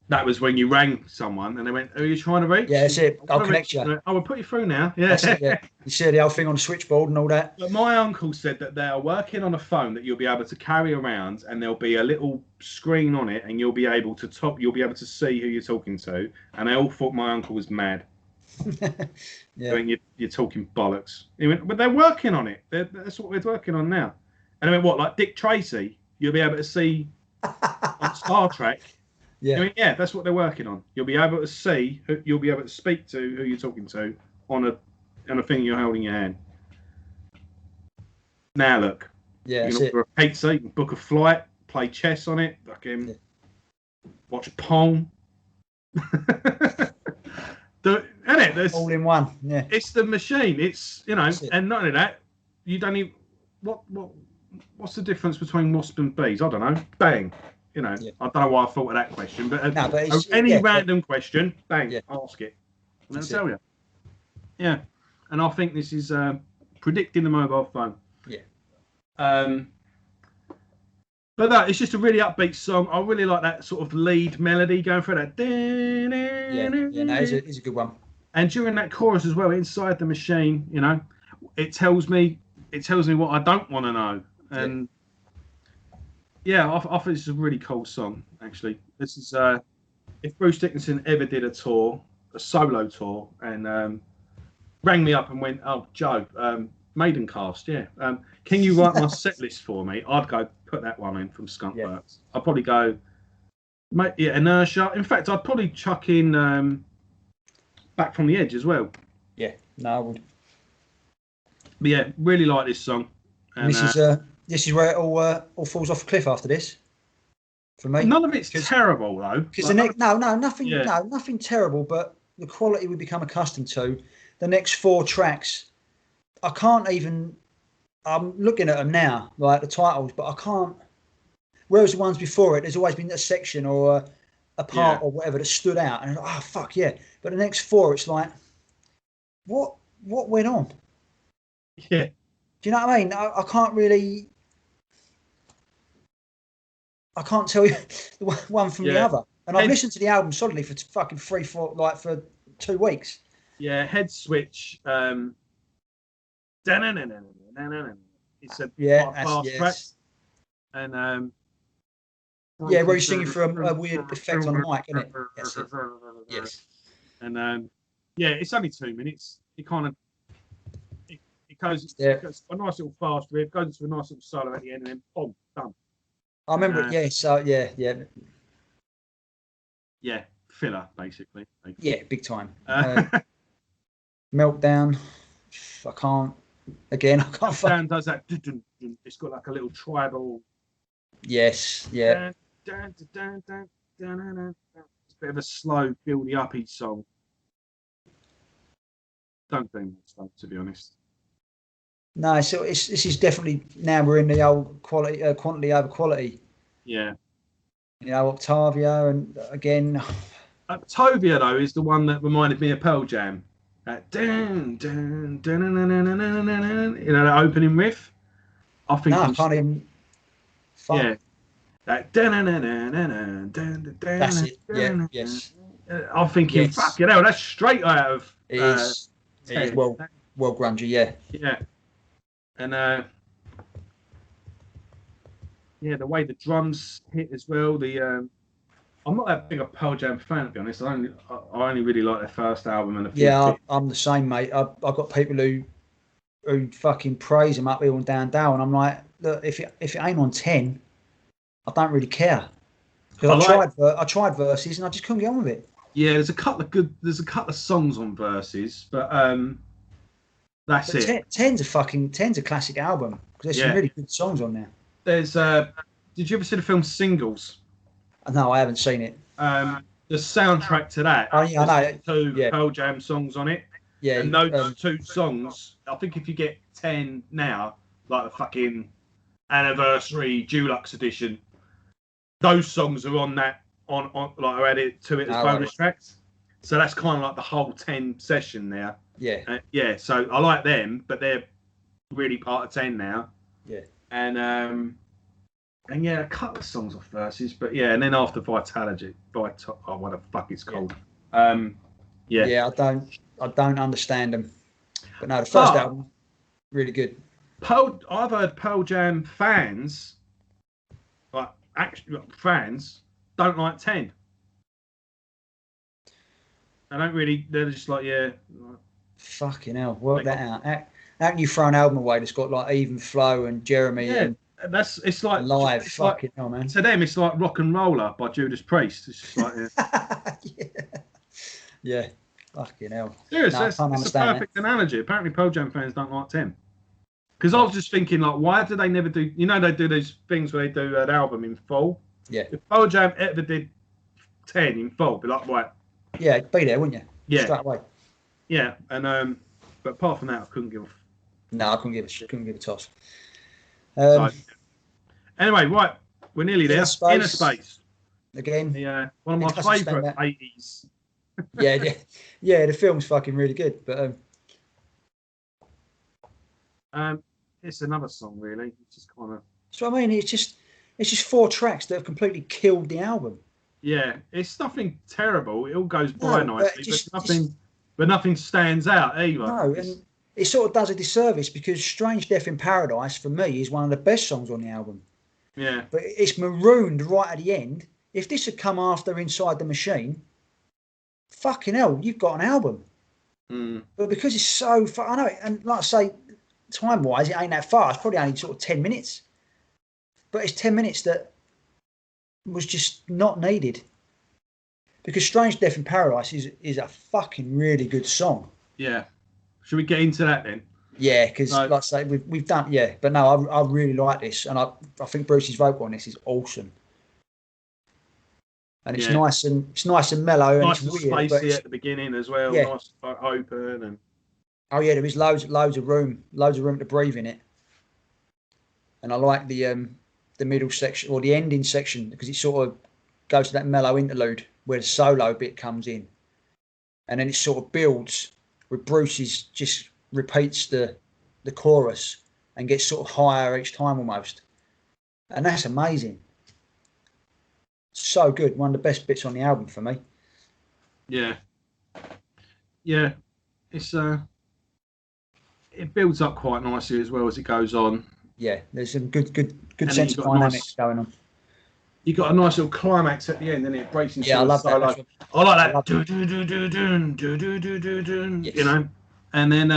That was when you rang someone and they went, "Who are you trying to reach?" Yeah, that's it. I'll connect you. I will put you through now. Yeah. That's it, yeah. You see the old thing on the switchboard and all that. But my uncle said that they are working on a phone that you'll be able to carry around, and there'll be a little screen on it, and you'll be able to see who you're talking to. And they all thought my uncle was mad. Yeah. I mean, you're talking bollocks. He went, but they're working on it. That's what we're working on now. And I went, what, like Dick Tracy? You'll be able to see on Star Trek. Yeah. I mean, yeah, that's what they're working on. You'll be able to see, you'll be able to speak to who you're talking to on a thing you're holding in your hand. Now look. Yeah, you can order a pizza, you can book a flight, play chess on it, fucking watch Pong. There's all in one. Yeah. It's the machine. It's and not only that, you don't even what's the difference between wasp and bees? I don't know. Bang. I don't know why I thought of that question, but any random question, bang, ask it. And they'll tell you. Yeah. And I think this is predicting the mobile phone. Yeah. But it's just a really upbeat song. I really like that sort of lead melody going through that. Yeah, no, it's a good one. And during that chorus as well, inside the machine, it tells me what I don't want to know. And I think this is a really cool song, actually. This is if Bruce Dickinson ever did a solo tour, and rang me up and went, "Oh, Joe, Maidencast, can you write my set list for me?" I'd go put that one in from Skunkworks. Yeah. I'd probably go, Inertia. In fact, I'd probably chuck in Back from the Edge as well. Yeah, no, I would. But yeah, really like this song. And this is where it all falls off a cliff after this. For me, none of it's terrible though. Because nothing terrible. But the quality we become accustomed to, the next 4 tracks I can't even. I'm looking at them now, like the titles, but I can't. Whereas the ones before it, there's always been a section or a part or whatever that stood out, and oh fuck yeah! But the next four, it's like, what went on? Yeah. Do you know what I mean? I can't really. I can't tell you one from the other. And I've listened to the album solidly for fucking 3-4, like for 2 weeks. Yeah, Head Switch. It's a fast track. And where he's singing for a weird effect on the mic, isn't it? That's it. Yes. And it's only 2 minutes. It kind of it goes a nice little fast riff, goes into a nice little solo at the end, and then boom, done. I remember it. Yeah. So yeah. Yeah, filler basically. Yeah, big time. Meltdown. I can't. Again, I can't. Meltdown does that. It's got like a little tribal. Yes. Yeah. It's a bit of a slow, buildy uppy song. Don't think much, to be honest. No, so this is definitely, now we're in the old quality, quantity over quality. Yeah. You know, Octavia, and again. Octavia though is the one that reminded me of Pearl Jam. Dun, dun, dun, dun, dun, dun, dun, dun, dun, you know, that opening riff. I think. No, I can't even. Fuck. Yeah. That dun, dun, dun, dun, dun, dun, dun, that's it. Yeah. Yes. I'm thinking, fucking hell, that's straight out of. It is. It's well grungy. Yeah. Yeah. And the way the drums hit as well. I'm not that big a Pearl Jam fan, to be honest. I only really like their first album and a few. Yeah, I'm the same, mate. I've got people who fucking praise them up hill and down Dale, and I'm like, look, if it ain't on 10, I don't really care. Because I tried Verses and I just couldn't get on with it. Yeah, there's a couple of songs on Verses, but that's it. 10's a classic album because there's some really good songs on there. There's did you ever see the film Singles? No, I haven't seen it. The soundtrack to that. Oh yeah, I know. 2 Pearl Jam songs on it. Yeah, and those 2 songs, I think if you get 10 now, like the fucking anniversary deluxe edition, those songs are on that on like I added to it as bonus tracks. So that's kind of like the whole 10 session there. Yeah. So I like them, but they're really part of 10 now. Yeah. And a couple of songs off Verses, but and then after Vitality, what the fuck it's called. Yeah, I don't understand them. But no, the first album, really good. I've heard Pearl Jam fans, fans, don't like 10. I don't really. They're just like, fucking hell, work that out. How can you throw an album away that's got like Even Flow and Jeremy? Yeah, it's like live. It's fucking like, hell, man. To them, it's like Rock and Roller by Judas Priest. It's just like, yeah, fucking hell. Seriously, it's a perfect analogy. Apparently, Pearl Jam fans don't like 10. Because I was just thinking, like, why do they never do? You know, they do those things where they do an album in full. Yeah. If Pearl Jam ever did 10 in full, be like, right. Yeah, be there, wouldn't you? Yeah. Straight away. Yeah, and but apart from that, I couldn't give. No, I couldn't give a toss. Anyway, right, we're nearly there. Inner Space. Again. One of my favourite 80s. yeah. The film's fucking really good, but it's another song, really. It's just kind of. So I mean, it's just 4 tracks that have completely killed the album. Yeah, it's nothing terrible. It all goes by nicely, but nothing stands out either. No, and it sort of does a disservice because "Strange Death in Paradise" for me is one of the best songs on the album. Yeah, but it's marooned right at the end. If this had come after "Inside the Machine," fucking hell, you've got an album. But because it's so far, I know, and like I say, time-wise, it ain't that far. It's probably only sort of 10 minutes. But it's 10 minutes that was just not needed. Because "Strange Death in Paradise" is a fucking really good song. Yeah. Should we get into that then? Yeah, because like I say, we've done, but no, I really like this. And I think Bruce's vocal on this is awesome. And it's nice and mellow, nice and and it's weird. Spacey at the beginning as well. Nice, open, Oh yeah, there is loads of room to breathe in it. And I like the middle section or the ending section because it sort of goes to that mellow interlude where the solo bit comes in, and then it sort of builds with Bruce's just repeats the chorus and gets sort of higher each time almost, and that's amazing. So good, one of the best bits on the album for me. Yeah, it's it builds up quite nicely as well as it goes on. Yeah, there's some good sense of dynamics going on. You got a nice little climax at the end, and it breaks into I love solo. that. I like that. Do do do do do do do do do do. Yes. You know, and then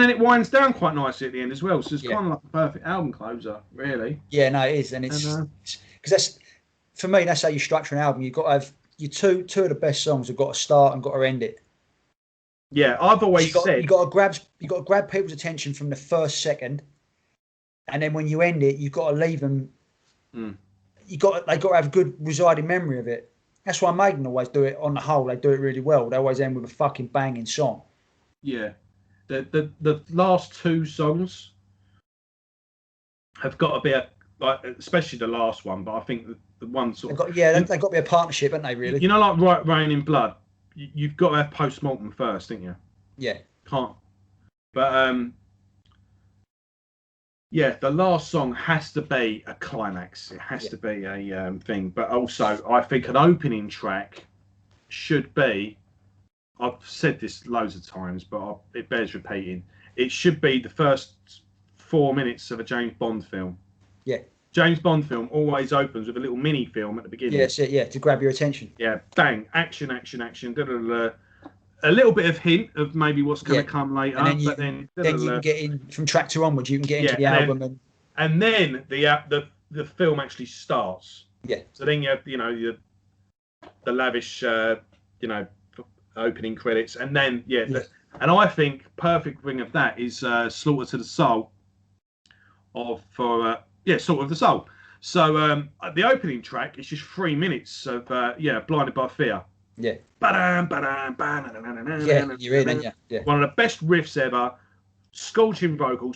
it winds down quite nicely at the end as well. So it's kind of like a perfect album closer, really. Yeah, no, it is, and it's because that's for me. That's how you structure an album. You've got to have your two of the best songs have got to start and got to end it. Yeah, I've always said you got to grab people's attention from the first second, and then when you end it, you've got to leave them. They've got to have a good residing memory of it. That's why Maiden always do it. On the whole, they do it really well. They always end with a fucking banging song. Yeah, the last two songs have got to be especially the last one. But I think the one sort of they've got to be a partnership, haven't they? Really? You know, like Rain in Blood. You've got to have post-mortem first, don't you? Yeah. Can't. But yeah, the last song has to be a climax. It has to be a thing. But also, I think an opening track should be. I've said this loads of times, but it bears repeating. It should be the first 4 minutes of a James Bond film. Yeah. James Bond film always opens with a little mini film at the beginning. Yes, yeah, to grab your attention. Yeah, bang, action, action, action. Da, da, da, da. A little bit of hint of maybe what's going to come later, and then you, but then you can get in from track two onwards. You can get into the album, and then the film actually starts. Yeah. So then you have the lavish opening credits, and then and I think perfect ring of that is Slaughter to the Soul Slaughter of the Soul. So the opening track is just 3 minutes of Blinded by Fear. Yeah. Yeah, you're in, aren't you? Yeah. One of the best riffs ever. Scorching vocals.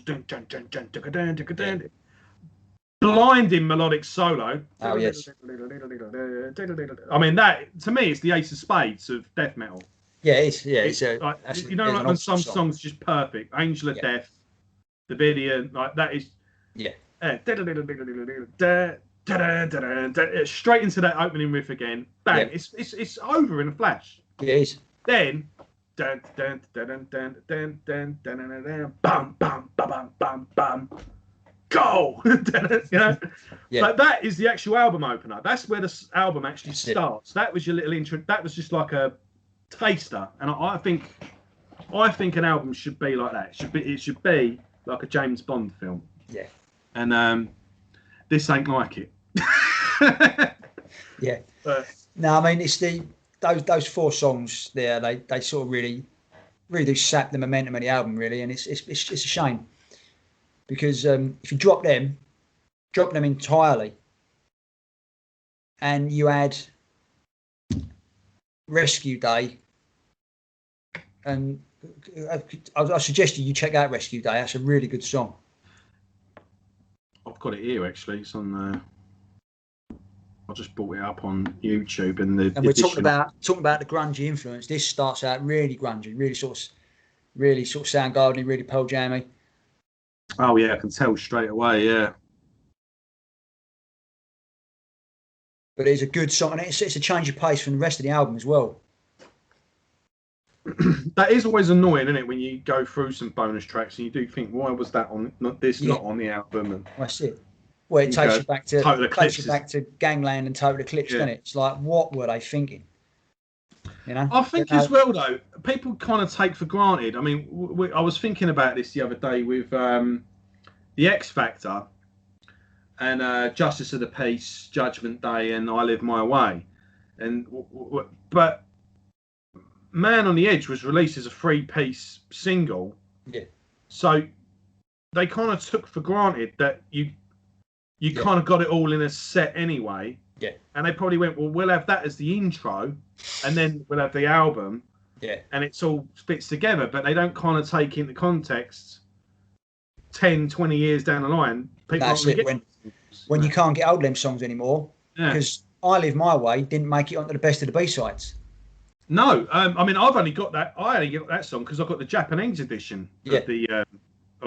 Blinding melodic solo. Oh yes. I mean, that to me is the Ace of Spades of death metal. Yeah, it's when some songs are just perfect. Angel of Death, the video, like that is. Yeah. Straight into that opening riff again. Bang! Yeah. It's over in a flash. It is. Then bam bam bam bam bam bam. Go! Like that is the actual album opener. That's where the album actually starts. That was your little intro. That was just like a taster. And I think an album should be like that. It should be like a James Bond film. Yeah. And this ain't like it. Yeah. No, I mean it's those four songs there. They sort of really do sap the momentum of the album, really, and it's a shame because if you drop them entirely, and you add Rescue Day, and I suggest you check out Rescue Day. That's a really good song. I've got it here actually. It's on. I just brought it up on YouTube, and we're talking about the grungy influence. This starts out really grungy, really sort of Soundgarden, really Pearl Jammy. Oh yeah, I can tell straight away. Yeah, but it's a good song, and it's a change of pace from the rest of the album as well. That is always annoying, isn't it, when you go through some bonus tracks and you do think, why was that on? Not on the album? And that's it. Well, it takes you back to Gangland and Total Eclipse, doesn't it? It's like, what were they thinking? You know. I think as well, though, people kind of take for granted. I mean, I was thinking about this the other day with the X Factor and Justice of the Peace, Judgment Day, and I Live My Way, but Man on the Edge was released as a 3-piece single. Yeah. So they kind of took for granted that you kind of got it all in a set anyway. Yeah. And they probably went, well, we'll have that as the intro, and then we'll have the album. Yeah. And it's all fits together, but they don't kind of take into context 10, 20 years down the line. People That's aren't it. When you can't get hold of them songs anymore, because I Live My Way didn't make it onto the best of the B-sides. No, I mean, I've only got that. I only got that song because I've got the Japanese edition of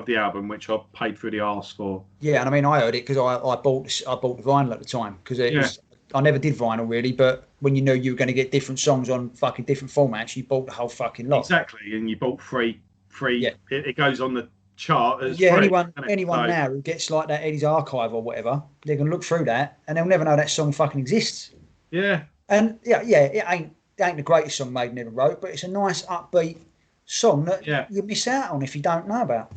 the album, which I paid through the arse for. Yeah, and I mean, I heard it because I bought the vinyl at the time because it was. I never did vinyl really, but when you knew you were going to get different songs on fucking different formats, you bought the whole fucking lot. Exactly, and you bought free. Yeah. It goes on the chart as free. Anyone now who gets like that Eddie's Archive or whatever, they can look through that and they'll never know that song fucking exists. Yeah. And it ain't the greatest song Maiden ever wrote, but it's a nice upbeat song that you miss out on if you don't know about.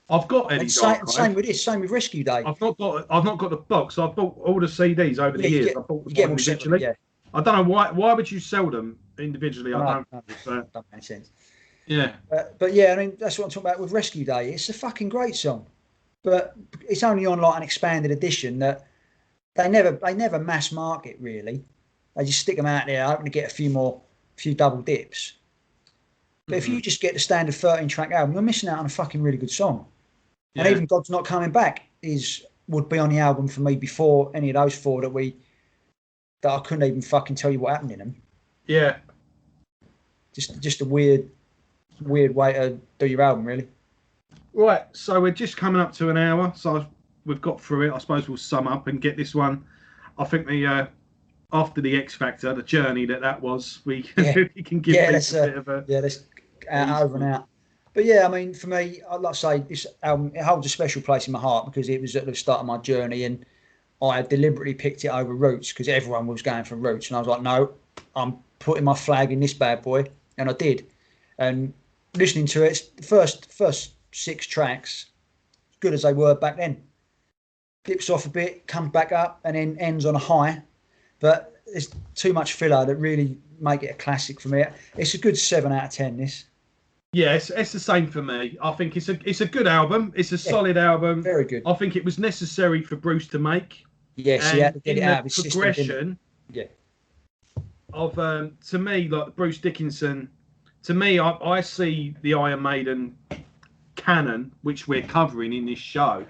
I've got Eddie's Archive. Same with this. Same with Rescue Day. I've not got the box. I've bought all the CDs over the years. I bought them individually. Yeah. I don't know why would you sell them individually? I don't know. Doesn't make any sense. Yeah. But yeah, I mean that's what I'm talking about with Rescue Day. It's a fucking great song, but it's only on like an expanded edition that they never mass market really. They just stick them out there, hoping to get a few double dips. But if you just get the standard 13-track album, you're missing out on a fucking really good song. Yeah. And even God's Not Coming Back would be on the album for me before any of those four that I couldn't even fucking tell you what happened in them. Yeah. Just a weird way to do your album, really. Right, so we're just coming up to an hour, so we've got through it. I suppose we'll sum up and get this one. I think after the X Factor, the journey that was, we can give this a bit of a... Yeah, that's over and out. But yeah, I mean, for me, I'd like to say this album, it holds a special place in my heart because it was at the start of my journey and I deliberately picked it over Roots because everyone was going for Roots. And I was like, no, I'm putting my flag in this bad boy. And I did. And listening to it, the first 6 tracks, as good as they were back then, dips off a bit, comes back up, and then ends on a high. But there's too much filler that really make it a classic for me. It's a good 7 out of 10, this. Yeah, it's the same for me. I think it's a good album. It's a solid album. Very good. I think it was necessary for Bruce to make. Yes, he had to get it out of his progression. Yeah. Of to me, like Bruce Dickinson, to me, I see the Iron Maiden canon, which we're covering in this show.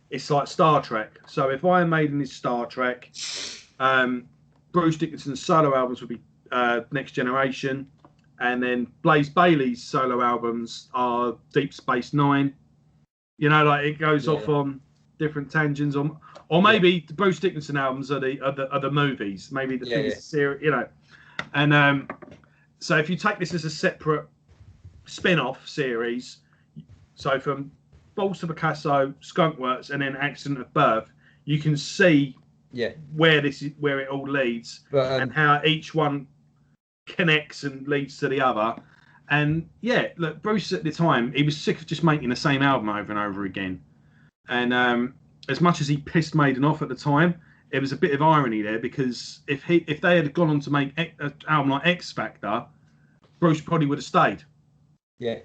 It's like Star Trek. So if Iron Maiden is Star Trek, Bruce Dickinson's solo albums would be Next Generation. And then Blaze Bayley's solo albums are Deep Space Nine. You know, like it goes off on different tangents, or maybe the Bruce Dickinson albums are the movies, maybe the series, you know. And so if you take this as a separate spin-off series, so from Balls to Picasso, Skunkworks, and then Accident of Birth, you can see where it all leads, and how each one connects and leads to the other. And look, Bruce at the time, he was sick of just making the same album over and over again. And as much as he pissed Maiden off at the time, there was a bit of irony there, because if they had gone on to make an album like X Factor, Bruce probably would have stayed. Yeah.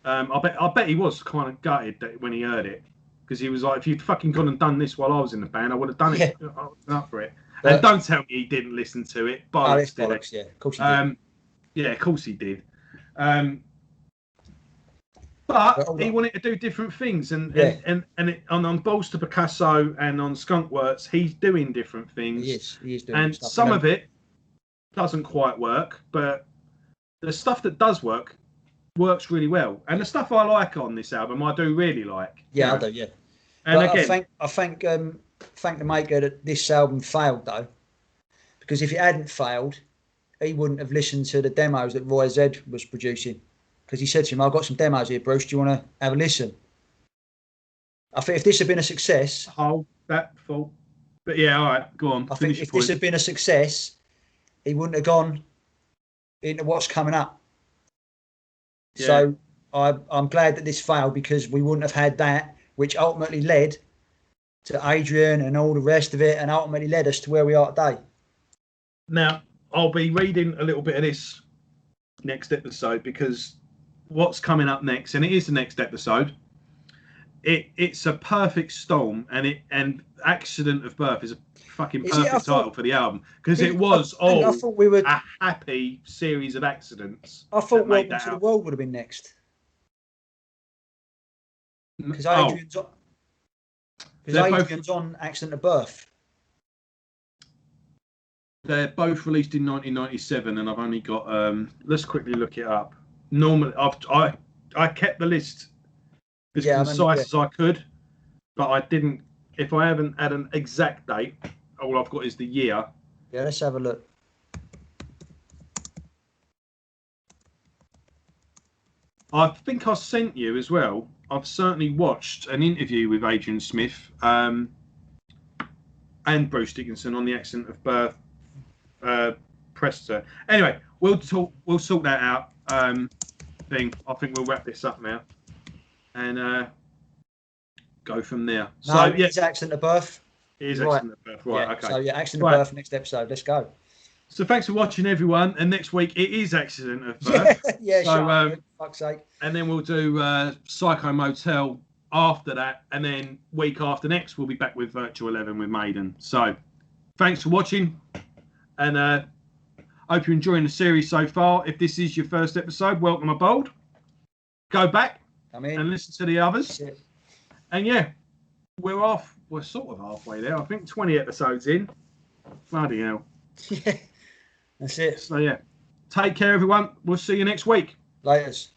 I bet he was kind of gutted when he heard it, because he was like, if you'd fucking gone and done this while I was in the band, I would have done it. I would have been up for it. And don't tell me he didn't listen to it. Bollocks, did it? Yeah, of course he did. Yeah, of course he did. But he wanted to do different things, and on Balls to Picasso and on Skunkworks, he's doing different things. He is doing and stuff, some of it doesn't quite work, but the stuff that does works really well. And the stuff I like on this album, I do really like. Yeah, I do. Yeah. And but again, I think the maker that this album failed though, because if it hadn't failed, he wouldn't have listened to the demos that Roy Z was producing. Because he said to him, I've got some demos here, Bruce, do you want to have a listen? I think if this had been a success... Hold that thought. But yeah, all right, go on. I think if this had been a success, he wouldn't have gone into what's coming up. Yeah. So I'm glad that this failed, because we wouldn't have had that, which ultimately led to Adrian and all the rest of it, and ultimately led us to where we are today. Now, I'll be reading a little bit of this next episode, because what's coming up next, and it is the next episode, it's a perfect storm, and Accident of Birth is a fucking Is it? I perfect thought- title for the album, because Did- it was I all thought we were. a happy series of accidents. I thought that made Welcome that to the album. World would have been next because Oh, Adrian's on. They're Because both- Adrian's on Accident of Birth. they're both released in 1997, and I've only got. Let's quickly look it up. Normally, I kept the list as concise as I could, but I didn't. If I haven't had an exact date, all I've got is the year. Yeah, let's have a look. I think I sent you as well. I've certainly watched an interview with Adrian Smith and Bruce Dickinson on the Accident of Birth press. Anyway, we'll sort that out. Thing. I think we'll wrap this up now and go from there. No, it's Accident of Birth. It is Accident of Birth. Right. Okay. So Accident of Birth next episode. Let's go. So thanks for watching, everyone. And next week it is Accident of Birth. Yeah. So, for fuck's sake. And then we'll do Psycho Motel after that, and then week after next we'll be back with Virtual 11 with Maiden. So thanks for watching, and hope you're enjoying the series so far. If this is your first episode, welcome aboard. Go back and listen to the others. And yeah, we're sort of halfway there. I think 20 episodes in. Bloody hell. Yeah, that's it. So yeah, take care, everyone. We'll see you next week. Laters.